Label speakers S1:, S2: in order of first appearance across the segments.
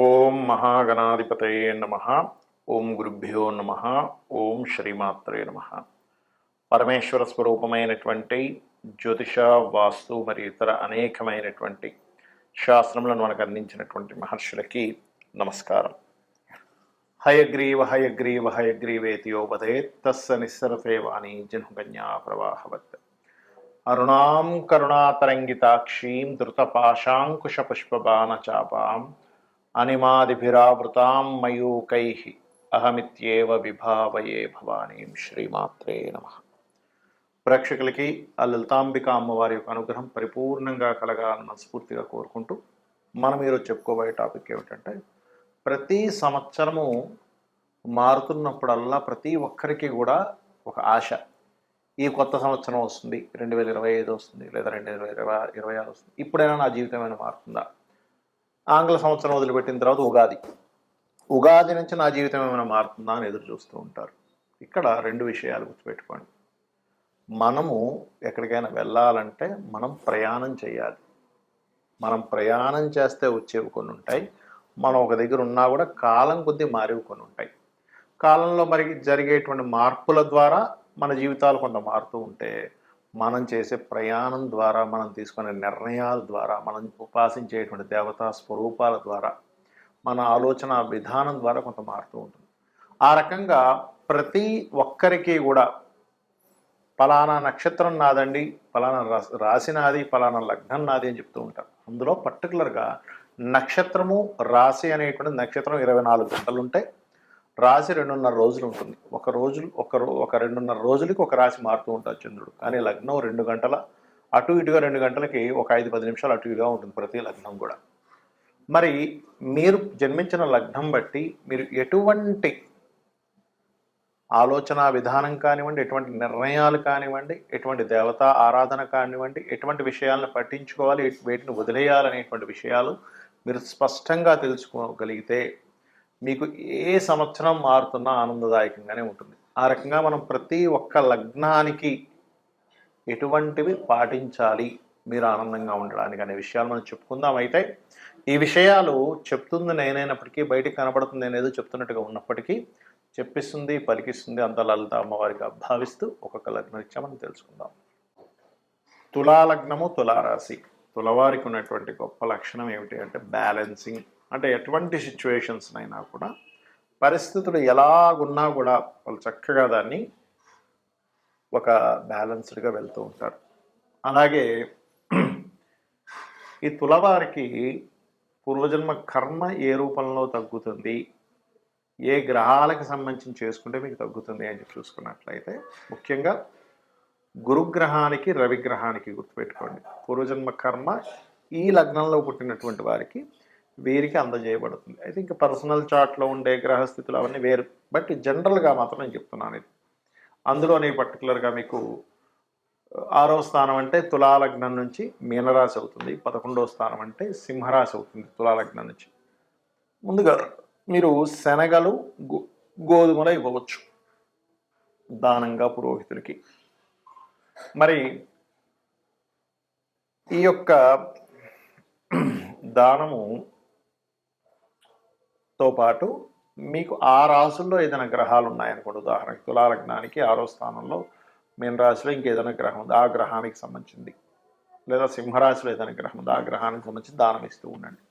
S1: ఓం మహాగణాధిపతయే నమ. ఓం గురుభ్యో నమ. ఓం శ్రీమాత్రే నమ. పరమేశ్వర స్వరూపమైనటువంటి జ్యోతిష, వాస్తు మరియు ఇతర అనేకమైనటువంటి శాస్త్రములను మనకు అందించినటువంటి మహర్షులకి నమస్కారం. హయగ్రీవ హయగ్రీవ హయగ్రీవేతియోపదేత్ తస్స నిస్సరతే వాణి జన్మకన్యా ప్రవాహవత్. అరుణాం కరుణాతరంగితాక్షీం ధృతపాశాంకుశపుష్పబాణచాపాం అనిమాదిభిరావృతాం మయూకైః అహమిత్యేవ విభావయే భవానీం. శ్రీమాత్రే నమ. ప్రేక్షకులకి ఆ లలితాంబిక అమ్మవారి యొక్క అనుగ్రహం పరిపూర్ణంగా కలగాలని మనస్ఫూర్తిగా కోరుకుంటూ మనం ఈరోజు చెప్పుకోబోయే టాపిక్ ఏమిటంటే, ప్రతి సంవత్సరము మారుతున్నప్పుడల్లా ప్రతి ఒక్కరికి కూడా ఒక ఆశ. ఈ కొత్త సంవత్సరం వస్తుంది, 2025 వస్తుంది, లేదా 2026 వస్తుంది, ఇప్పుడైనా నా జీవితం ఏమైనా మారుతుందా? ఆంగ్ల సంవత్సరం వదిలిపెట్టిన తర్వాత ఉగాది నుంచి నా జీవితం ఏమైనా మారుతుందా అని ఎదురు చూస్తూ ఉంటారు. ఇక్కడ రెండు విషయాలు గుర్తుపెట్టుకోండి. మనము ఎక్కడికైనా వెళ్ళాలంటే మనం ప్రయాణం చేయాలి. మనం ప్రయాణం చేస్తే వచ్చేవి కొన్ని ఉంటాయి, మనం ఒక దగ్గర ఉన్నా కూడా కాలం కొద్దీ మారేవి కొన్ని ఉంటాయి. కాలంలో మరి జరిగేటువంటి మార్పుల ద్వారా మన జీవితాలు కొంత మారుతూ ఉంటే, మనం చేసే ప్రయాణం ద్వారా, మనం తీసుకునే నిర్ణయాల ద్వారా, మనం ఉపాసించేటువంటి దేవతా స్వరూపాల ద్వారా, మన ఆలోచన విధానం ద్వారా కొంత మారుతూ ఉంటుంది. ఆ రకంగా ప్రతి ఒక్కరికి కూడా ఫలానా నక్షత్రం నాదండి, ఫలానా రాశి నాది, ఫలానా లగ్నం నాది అని చెప్తూ ఉంటారు. అందులో పర్టికులర్గా నక్షత్రము, రాశి అనేటువంటి నక్షత్రం 24 గంటలు ఉంటాయి, రాశి 2.5 రోజులు ఉంటుంది. ఒక 2.5 రోజులకి ఒక రాశి మారుతూ ఉంటారు చంద్రుడు. కానీ లగ్నం 2 గంటల అటు ఇటుగా, 2 గంటలకి ఒక 5-10 నిమిషాలు అటు ఇటుగా ఉంటుంది ప్రతి లగ్నం కూడా. మరి మీరు జన్మించిన లగ్నం బట్టి మీరు ఎటువంటి ఆలోచన విధానం కానివ్వండి, ఎటువంటి నిర్ణయాలు కానివ్వండి, ఎటువంటి దేవతా ఆరాధన కానివ్వండి, ఎటువంటి విషయాలను పట్టించుకోవాలి, వేటిని వదిలేయాలనేటువంటి విషయాలు మీరు స్పష్టంగా తెలుసుకోగలిగితే మీకు ఏ సంవత్సరం మారుతున్నా ఆనందదాయకంగానే ఉంటుంది. ఆ రకంగా మనం ప్రతి ఒక్క లగ్నానికి ఎటువంటివి పాటించాలి మీరు ఆనందంగా ఉండడానికి అనే విషయాలు మనం చెప్పుకుందాం. అయితే ఈ విషయాలు చెప్తుంది నేనైనప్పటికీ, బయటికి కనబడుతుంది నేనేదో చెప్తున్నట్టుగా ఉన్నప్పటికీ, చెప్పిస్తుంది పలికిస్తుంది అంత లలిత అమ్మవారిగా భావిస్తూ ఒక్కొక్క లగ్నరీత్యా మనం తెలుసుకుందాం. తులాలగ్నము, తులారాశి. తులవారికి ఉన్నటువంటి గొప్ప లక్షణం ఏమిటి అంటే బ్యాలెన్సింగ్. అంటే ఎటువంటి సిచ్యువేషన్స్నైనా కూడా, పరిస్థితులు ఎలాగున్నా కూడా వాళ్ళు చక్కగా దాన్ని ఒక బ్యాలెన్స్డ్గా వెళ్తూ ఉంటారు. అలాగే ఈ తులవారికి పూర్వజన్మ కర్మ ఏ రూపంలో తగ్గుతుంది, ఏ గ్రహాలకు సంబంధించి చేసుకుంటే మీకు తగ్గుతుంది అని చెప్పి చూసుకున్నట్లయితే, ముఖ్యంగా గురుగ్రహానికి, రవిగ్రహానికి గుర్తుపెట్టుకోండి. పూర్వజన్మ కర్మ ఈ లగ్నంలో పుట్టినటువంటి వారికి వీరికి అందజేయబడుతుంది. అయితే ఇంకా పర్సనల్ చార్ట్లో ఉండే గ్రహస్థితులు అవన్నీ వేరు, బట్ జనరల్గా మాత్రం నేను చెప్తున్నాను ఇది. అందులోని పర్టికులర్గా మీకు 6వ స్థానం అంటే తులాలగ్నం నుంచి మీనరాశి అవుతుంది, 11వ స్థానం అంటే సింహరాశి అవుతుంది తులాలగ్నం నుంచి. ముందుగా మీరు శనగలు, గోధుమలు ఇవ్వవచ్చు దానంగా పురోహితులకి. మరి ఈ యొక్క దానముతో పాటు మీకు ఆ రాశుల్లో ఏదైనా గ్రహాలు ఉన్నాయనుకోండి, ఉదాహరణకి తులాలగ్నానికి 6వ స్థానంలో మీనరాశిలో ఇంకేదైనా గ్రహం ఉంది, ఆ గ్రహానికి సంబంధించింది, లేదా సింహరాశిలో ఏదైనా గ్రహం ఉంది, ఆ గ్రహానికి సంబంధించి దానం ఇస్తూ ఉండండి.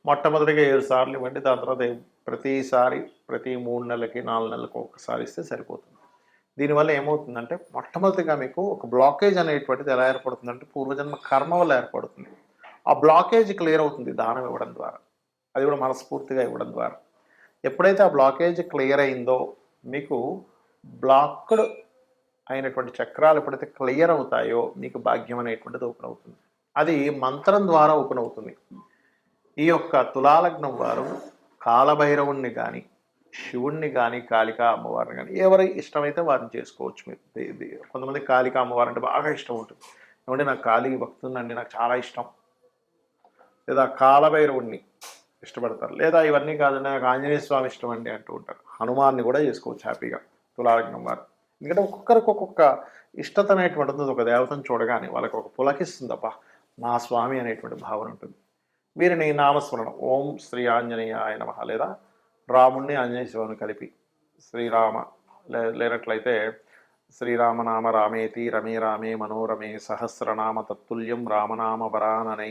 S1: మొట్టమొదటిగా 7 సార్లు ఇవ్వండి. దాని తర్వాత ప్రతిసారి ప్రతి 3 నెలలకి 4 నెలలకు ఒకసారి ఇస్తే సరిపోతుంది. దీనివల్ల ఏమవుతుందంటే, మొట్టమొదటిగా మీకు ఒక బ్లాకేజ్ అనేటువంటిది ఎలా ఏర్పడుతుందంటే పూర్వజన్మ కర్మ వల్ల ఏర్పడుతుంది. ఆ బ్లాకేజ్ క్లియర్ అవుతుంది దానం ఇవ్వడం ద్వారా, అది కూడా మనస్ఫూర్తిగా ఇవ్వడం ద్వారా. ఎప్పుడైతే ఆ బ్లాకేజ్ క్లియర్ అయిందో, మీకు బ్లాక్డ్ అయినటువంటి చక్రాలు ఎప్పుడైతే క్లియర్ అవుతాయో మీకు భాగ్యం అనేటువంటిది ఓపెన్ అవుతుంది. అది మంత్రం ద్వారా ఓపెన్ అవుతుంది. ఈ యొక్క తులాలగ్నం వారు కాలభైరవుణ్ణి కానీ, శివుణ్ణి కానీ, కాళికా అమ్మవారిని కానీ, ఎవరి ఇష్టమైతే వారిని చేసుకోవచ్చు మీరు. కొంతమంది కాళికా అమ్మవారు అంటే బాగా ఇష్టం ఉంటుంది, ఏమంటే నాకు కాళీ భక్తి ఉందండి, నాకు చాలా ఇష్టం, లేదా కాలభైరవుణ్ణి ఇష్టపడతారు, లేదా ఇవన్నీ కాదండి నాకు ఆంజనేయ స్వామి ఇష్టం అండి అంటూ ఉంటారు. హనుమాన్ని కూడా చేసుకోవచ్చు హ్యాపీగా తులాలగ్నం వారు. ఎందుకంటే ఒక్కొక్కరికి ఒక్కొక్క ఇష్టత అనేటువంటిది, ఒక దేవతను చూడగానే వాళ్ళకి ఒక పులకిస్తుంది, అబ్బా నా స్వామి అనేటువంటి భావన ఉంటుంది. వీరిని నామస్మరణం ఓం శ్రీ ఆంజనేయాయ నమః లేదా రాముణ్ణి ఆంజనేయ శివుని కలిపి శ్రీరామ లేనట్లయితే శ్రీరామనామ రామేతి రమే రామే మనోరమే సహస్రనామ తత్తుల్యం రామనామ వరాననే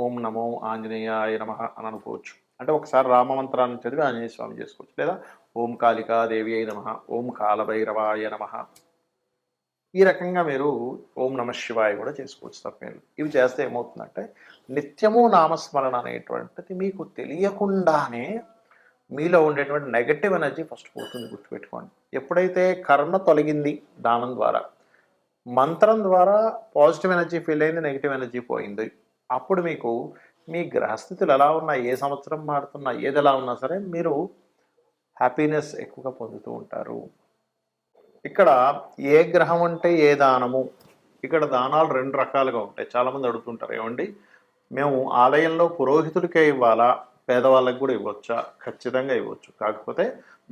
S1: ఓం నమో ఆంజనేయాయ నమః అని అనుకోవచ్చు. అంటే ఒకసారి రామమంత్రాన్ని చదివి ఆంజనేయ స్వామి చేసుకోవచ్చు. లేదా ఓం కాళికాదేవి అయి నమః, ఓం కాలభైరవాయ నమః. ఈ రకంగా మీరు ఓం నమ శివాయ కూడా చేసుకోవచ్చు, తప్పేం. ఇవి చేస్తే ఏమవుతుందంటే నిత్యము నామస్మరణ అనేటువంటిది మీకు తెలియకుండానే మీలో ఉండేటువంటి నెగటివ్ ఎనర్జీ ఫస్ట్ పోతుంది, గుర్తుపెట్టుకోండి. ఎప్పుడైతే కర్మ తొలగింది దానం ద్వారా, మంత్రం ద్వారా పాజిటివ్ ఎనర్జీ ఫీల్ అయింది, నెగిటివ్ ఎనర్జీ పోయింది, అప్పుడు మీకు మీ గ్రహస్థితులు ఎలా ఉన్నా, ఏ సంవత్సరం మారుతున్నా, ఏది ఎలా ఉన్నా సరే మీరు హ్యాపీనెస్ ఎక్కువగా పొందుతూ ఉంటారు. ఇక్కడ ఏ గ్రహం అంటే ఏ దానము, ఇక్కడ దానాలు రెండు రకాలుగా ఉంటాయి. చాలామంది అడుగుతుంటారు, ఏమండి మేము ఆలయంలో పురోహితుడికే ఇవ్వాలా, పేదవాళ్ళకి కూడా ఇవ్వచ్చా? ఖచ్చితంగా ఇవ్వచ్చు. కాకపోతే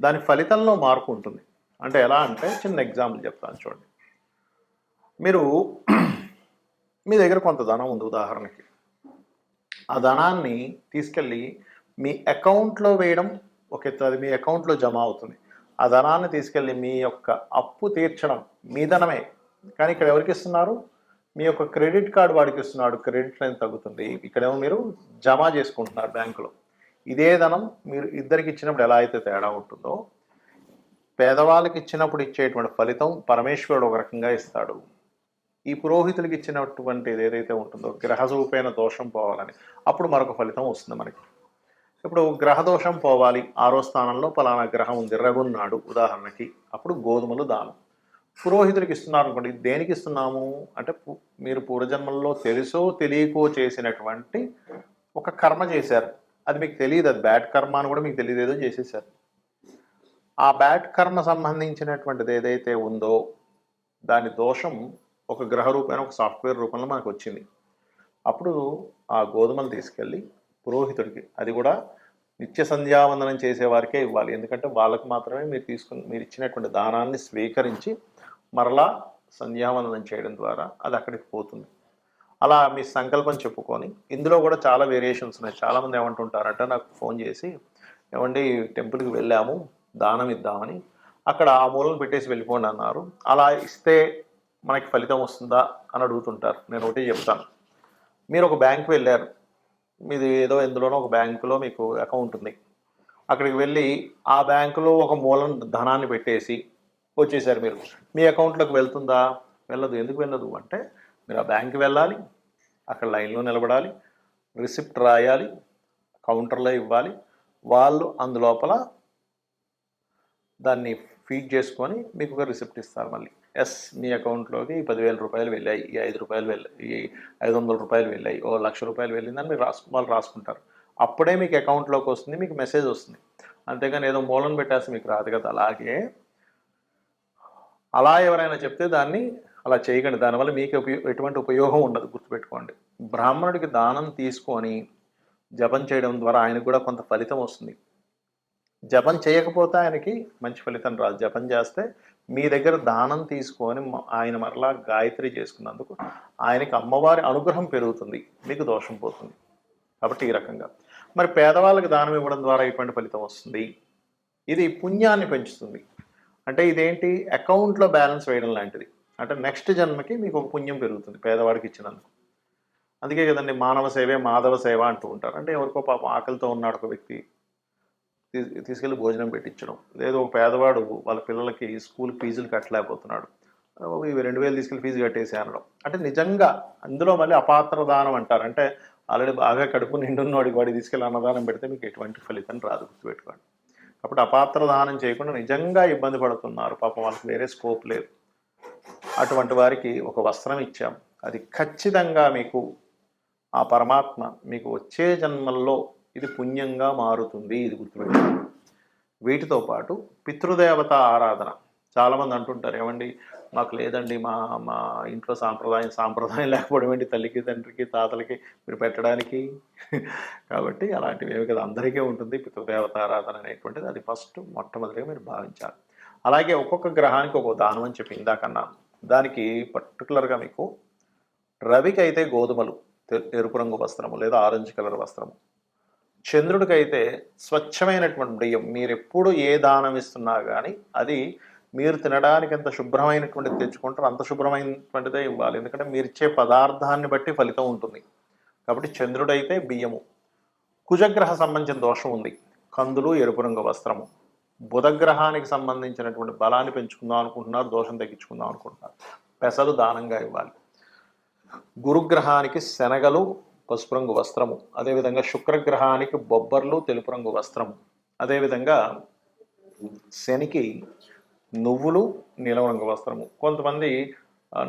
S1: దాని ఫలితంలో మార్పు ఉంటుంది. అంటే ఎలా అంటే చిన్న ఎగ్జాంపుల్ చెప్తాను చూడండి. మీరు మీ దగ్గర కొంత ధనం ఉంది ఉదాహరణకి, ఆ ధనాన్ని తీసుకెళ్ళి మీ అకౌంట్లో వేయడం ఒక ఎత్తు, అది మీ అకౌంట్లో జమ అవుతుంది. ఆ ధనాన్ని తీసుకెళ్ళి మీ యొక్క అప్పు తీర్చడం మీ ధనమే, కానీ ఇక్కడ ఎవరికి ఇస్తున్నారు? మీ యొక్క క్రెడిట్ కార్డు వాడికి ఇస్తున్నాడు, క్రెడిట్ లైన్ తగ్గుతుంది. ఇక్కడేమో మీరు జమ చేసుకుంటున్నారు బ్యాంకులో. ఇదే ధనం మీరు ఇద్దరికి ఇచ్చినప్పుడు ఎలా అయితే తేడా ఉంటుందో, పేదవాళ్ళకి ఇచ్చినప్పుడు ఇచ్చేటువంటి ఫలితం పరమేశ్వరుడు ఒక రకంగా ఇస్తాడు. ఈ పురోహితులకి ఇచ్చినటువంటిది ఏదైతే ఉంటుందో గ్రహరూపేణ దోషం పోవాలని, అప్పుడు మరొక ఫలితం వస్తుంది మనకి. ఇప్పుడు గ్రహదోషం పోవాలి, 6వ స్థానంలో పలానా గ్రహం ఉంది, రగున్నాడు ఉదాహరణకి, అప్పుడు గోధుమలు దానం. పురోహితుడికి ఇస్తున్నారు అనుకోండి, దేనికి ఇస్తున్నాము అంటే మీరు పూర్వజన్మల్లో తెలుసో తెలియకో చేసినటువంటి ఒక కర్మ చేశారు, అది మీకు తెలియదు, అది బ్యాడ్ కర్మ అని కూడా మీకు తెలియదు, ఏదో చేసేసారు. ఆ బ్యాడ్ కర్మ సంబంధించినటువంటిది ఏదైతే ఉందో దాని దోషం ఒక గ్రహ రూపమైన ఒక సాఫ్ట్వేర్ రూపంలో మనకు వచ్చింది. అప్పుడు ఆ గోధుమలు తీసుకెళ్ళి పురోహితుడికి, అది కూడా నిత్య సంధ్యావందనం చేసేవారికే ఇవ్వాలి. ఎందుకంటే వాళ్ళకు మాత్రమే మీరు ఇచ్చినటువంటి దానాన్ని స్వీకరించి మరలా సంధ్యావందనం చేయడం ద్వారా అది అక్కడికి పోతుంది. అలా మీ సంకల్పం చెప్పుకొని, ఇందులో కూడా చాలా వేరియేషన్స్ ఉన్నాయి. చాలామంది ఏమంటుంటారంటే నాకు ఫోన్ చేసి, ఏమండి టెంపుల్కి వెళ్ళాము దానం ఇద్దామని, అక్కడ ఆ మూలను పెట్టేసి వెళ్ళిపోండి అన్నారు, అలా ఇస్తే మనకి ఫలితం వస్తుందా అని అడుగుతుంటారు. నేను ఒకటి చెప్తాను, మీరు ఒక బ్యాంకు వెళ్ళారు, మీది ఏదో ఎందులోనో ఒక బ్యాంకులో మీకు అకౌంట్ ఉంది, అక్కడికి వెళ్ళి ఆ బ్యాంకులో ఒక మూలం ధనాన్ని పెట్టేసి వచ్చేసారు. మీరు మీ అకౌంట్లోకి వెళ్తుందా? వెళ్ళదు. ఎందుకు వెళ్ళదు అంటే మీరు ఆ బ్యాంక్కి వెళ్ళాలి, అక్కడ లైన్లో నిలబడాలి, రిసిప్ట్ రాయాలి, కౌంటర్లో ఇవ్వాలి, వాళ్ళు అందులోపల దాన్ని ఫీడ్ చేసుకొని మీకు ఒక రిసిప్ట్ ఇస్తారు. మళ్ళీ ఎస్ మీ అకౌంట్లోకి 10,000 రూపాయలు వెళ్ళాయి, ఈ 5 రూపాయలు వెళ్ళాయి, ఈ 500 రూపాయలు వెళ్ళాయి, ఓ 1,00,000 రూపాయలు వెళ్ళిందని మీరు వాళ్ళు రాసుకుంటారు. అప్పుడే మీకు అకౌంట్లోకి వస్తుంది, మీకు మెసేజ్ వస్తుంది. అంతేగాని ఏదో మూలం పెట్టేసి మీకు రాదు కదా. అలాగే అలా ఎవరైనా చెప్తే దాన్ని అలా చేయకండి, దానివల్ల మీకు ఎటువంటి ఉపయోగం ఉండదు, గుర్తుపెట్టుకోండి. బ్రాహ్మణుడికి దానం తీసుకొని జపం చేయడం ద్వారా ఆయనకు కూడా కొంత ఫలితం వస్తుంది. జపం చేయకపోతే ఆయనకి మంచి ఫలితం రాదు. జపం చేస్తే మీ దగ్గర దానం తీసుకొని ఆయన మరలా గాయత్రి చేసుకున్నందుకు ఆయనకి అమ్మవారి అనుగ్రహం పెరుగుతుంది, మీకు దోషం పోతుంది. కాబట్టి ఈ రకంగా మరి పేదవాళ్ళకి దానం ఇవ్వడం ద్వారా ఎటువంటి ఫలితం వస్తుంది? ఇది పుణ్యాన్ని పెంచుతుంది. అంటే ఇదేంటి, అకౌంట్లో బ్యాలెన్స్ వేయడం లాంటిది. అంటే నెక్స్ట్ జన్మకి మీకు ఒక పుణ్యం పెరుగుతుంది పేదవాడికి ఇచ్చినందుకు. అందుకే కదండి మానవ సేవే మాధవ సేవ అంటూ ఉంటారు. అంటే ఎవరికో పాపం ఆకలితో ఉన్నాడు ఒక వ్యక్తి, తీసుకెళ్ళి భోజనం పెట్టించడం. లేదు ఒక పేదవాడు వాళ్ళ పిల్లలకి స్కూల్ ఫీజులు కట్టలేకపోతున్నాడు, ఇవి 2,000 తీసుకెళ్ళి ఫీజు కట్టేసి అనడం. అంటే నిజంగా అందులో మళ్ళీ అపాత్ర దానం అంటారు. అంటే ఆల్రెడీ బాగా కడుపు నిండున్నవాడికి వాడికి తీసుకెళ్ళి అన్నదానం పెడితే మీకు ఎటువంటి ఫలితం రాదు, గుర్తుపెట్టుకోండి. కాబట్టి అపాత్ర దానం చేయకుండా నిజంగా ఇబ్బంది పడుతున్నారు, పాపం వాళ్ళకి వేరే స్కోప్ లేదు, అటువంటి వారికి ఒక వస్త్రం ఇచ్చాం, అది ఖచ్చితంగా మీకు ఆ పరమాత్మ మీకు వచ్చే జన్మల్లో ఇది పుణ్యంగా మారుతుంది, ఇది గుర్తుపెట్టుకోండి. వీటితో పాటు పితృదేవత ఆరాధన. చాలామంది అంటుంటారు, ఏమండి మాకు లేదండి, మా మా ఇంట్లో సాంప్రదాయం లేకపోవడం ఏంటి, తల్లికి తండ్రికి తాతలకి మీరు పెట్టడానికి. కాబట్టి అలాంటివి ఏమి కదా, అందరికీ ఉంటుంది పితృదేవత ఆరాధన అనేటువంటిది. అది ఫస్ట్ మొట్టమొదటిగా మీరు భావించాలి. అలాగే ఒక్కొక్క గ్రహానికి ఒక్కొక్క దానం అని చెప్పి ఇందాకన్నాను. దానికి పర్టికులర్గా మీకు రవికి అయితే గోధుమలు, ఎరుపు రంగు వస్త్రము లేదా ఆరెంజ్ కలర్ వస్త్రము. చంద్రుడికైతే స్వచ్ఛమైనటువంటి బియ్యం. మీరు ఎప్పుడు ఏ దానం ఇస్తున్నా కానీ అది మీరు తినడానికి ఎంత శుభ్రమైనటువంటిది తెచ్చుకుంటారో అంత శుభ్రమైనటువంటిదే ఇవ్వాలి. ఎందుకంటే మీరు ఇచ్చే పదార్థాన్ని బట్టి ఫలితం ఉంటుంది. కాబట్టి చంద్రుడైతే బియ్యము. కుజగ్రహ సంబంధించిన దోషం ఉంది, కందులు ఎరుపు రంగు వస్త్రము. బుధగ్రహానికి సంబంధించినటువంటి బలాన్ని పెంచుకుందాం అనుకుంటున్నారు, దోషం తగ్గించుకుందాం అనుకుంటున్నారు, పెసలు దానంగా ఇవ్వాలి. గురుగ్రహానికి శనగలు పసుపు రంగు వస్త్రము. అదేవిధంగా శుక్రగ్రహానికి బొబ్బర్లు తెలుపు రంగు వస్త్రము. అదేవిధంగా శనికి నువ్వులు నీలం రంగు వస్త్రము. కొంతమంది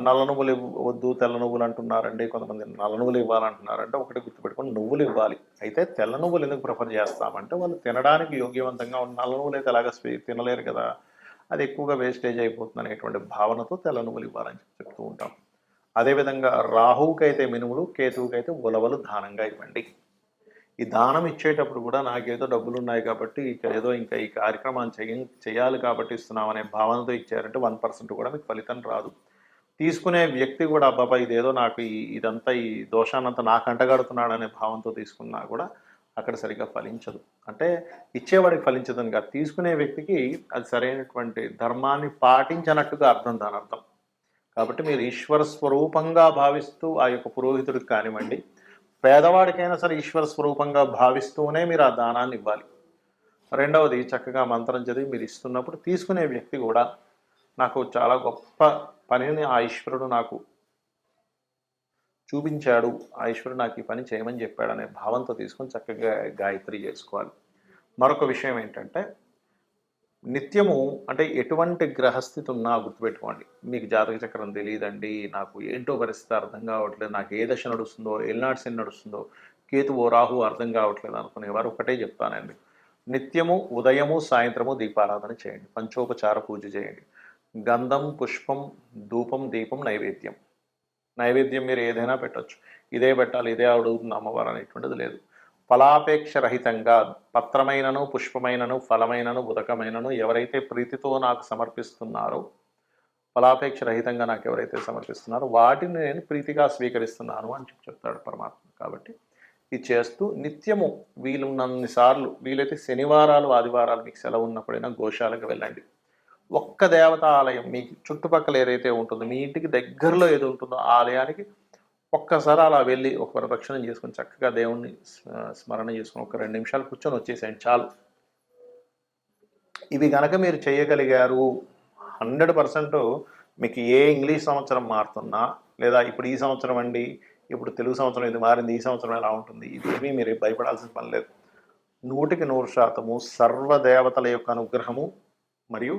S1: నల్ల నువ్వులు వద్దు తెల్ల నువ్వులు అంటున్నారండి, కొంతమంది నల్ల నువ్వులు ఇవ్వాలంటున్నారంటే ఒకటి గుర్తుపెట్టుకొని నువ్వులు ఇవ్వాలి. అయితే తెల్ల నువ్వులు ఎందుకు ప్రిఫర్ చేస్తామంటే వాళ్ళు తినడానికి యోగ్యవంతంగా ఉన్న నల్ల నువ్వులు అయితే అలాగ తినలేరు కదా, అది ఎక్కువగా వేస్టేజ్ అయిపోతుంది అనేటువంటి భావనతో తెల్ల నువ్వులు ఇవ్వాలని చెప్తూ ఉంటాం. అదేవిధంగా రాహువుకి అయితే మినుములు, కేతువుకి అయితే ఉలవలు దానంగా ఇవ్వండి. ఈ దానం ఇచ్చేటప్పుడు కూడా నాకేదో డబ్బులు ఉన్నాయి కాబట్టి ఏదో ఇంకా ఈ కార్యక్రమాన్ని చేయాలి కాబట్టి ఇస్తున్నాం అనే భావనతో ఇచ్చారంటే 1% కూడా మీకు ఫలితం రాదు. తీసుకునే వ్యక్తి కూడా అబ్బాబా ఇదేదో నాకు ఇదంతా ఈ దోషాన్నంతా నాకు అంటగడుతున్నాడు అనే భావంతో తీసుకున్నా కూడా అక్కడ సరిగ్గా ఫలించదు. అంటే ఇచ్చేవాడికి ఫలించదని కాదు, తీసుకునే వ్యక్తికి అది సరైనటువంటి ధర్మాన్ని పాటించనట్టుగా అర్థం, దాని అర్థం. కాబట్టి మీరు ఈశ్వర స్వరూపంగా భావిస్తూ ఆ యొక్క పురోహితుడికి కానివ్వండి, పేదవాడికైనా సరే ఈశ్వర స్వరూపంగా భావిస్తూనే మీరు ఆ దానాన్ని ఇవ్వాలి. రెండవది, చక్కగా మంత్రం చదివి మీరు ఇస్తున్నప్పుడు తీసుకునే వ్యక్తి కూడా నాకు చాలా గొప్ప పనిని ఆ ఈశ్వరుడు నాకు చూపించాడు, ఆ ఈశ్వరుడు నాకు ఈ పని చేయమని చెప్పాడు అనే భావంతో తీసుకొని చక్కగా గాయత్రి చేసుకోవాలి. మరొక విషయం ఏంటంటే నిత్యము అంటే ఎటువంటి గ్రహస్థితి ఉన్నా గుర్తుపెట్టుకోండి. మీకు జాతక చక్రం తెలియదండి, నాకు ఏంటో పరిస్థితి అర్థం కావట్లేదు, నాకు ఏ దశ నడుస్తుందో, ఎల్నాడు శని నడుస్తుందో, కేతువో రాహు అర్థం కావట్లేదు అనుకునేవారు ఒకటే చెప్తానండి. నిత్యము ఉదయము సాయంత్రము దీపారాధన చేయండి, పంచోపచార పూజ చేయండి. గంధం పుష్పం ధూపం దీపం నైవేద్యం. నైవేద్యం మీరు ఏదైనా పెట్టచ్చు, ఇదే పెట్టాలి ఇదే అడుగుతుంది అమ్మవారు అనేటువంటిది లేదు. ఫలాపేక్ష రహితంగా పత్రమైనను పుష్పమైనను ఫలమైనను ఉదకమైనను ఎవరైతే ప్రీతితో నాకు సమర్పిస్తున్నారో, ఫలాపేక్ష రహితంగా నాకు ఎవరైతే సమర్పిస్తున్నారో వాటిని నేను ప్రీతిగా స్వీకరిస్తున్నాను అని చెప్తాడు పరమాత్మ. కాబట్టి ఇది చేస్తూ నిత్యము వీలున్నన్ని సార్లు, వీలైతే శనివారాలు ఆదివారాలు మీకు సెలవు ఉన్నప్పుడైనా గోశాలకు వెళ్ళండి. ఒక్క దేవతా ఆలయం మీకు చుట్టుపక్కల ఏదైతే ఉంటుందో, మీ ఇంటికి దగ్గరలో ఏది ఉంటుందో ఆ ఆలయానికి ఒక్కసారి అలా వెళ్ళి ఒక ప్రదక్షిణం చేసుకొని చక్కగా దేవుణ్ణి స్మరణ చేసుకుని ఒక 2 నిమిషాలు కూర్చొని వచ్చేసేయండి చాలు. ఇవి కనుక మీరు చేయగలిగారు 100% మీకు ఏ ఇంగ్లీష్ సంవత్సరం మారుతున్నా, లేదా ఇప్పుడు ఈ సంవత్సరం అండి, ఇప్పుడు తెలుగు సంవత్సరం ఇది మారింది, ఈ సంవత్సరం ఎలా ఉంటుంది, ఇవి మీరు భయపడాల్సిన పని లేదు. 100% సర్వదేవతల యొక్క అనుగ్రహము మరియు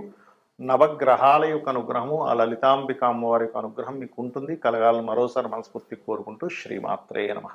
S1: నవగ్రహాల యొక్క అనుగ్రహము, ఆ లలితాంబిక అమ్మవారి యొక్క అనుగ్రహం మీకు ఉంటుంది, కలగాలని మరోసారి మనస్ఫూర్తి కోరుకుంటూ శ్రీమాత్రే నమః.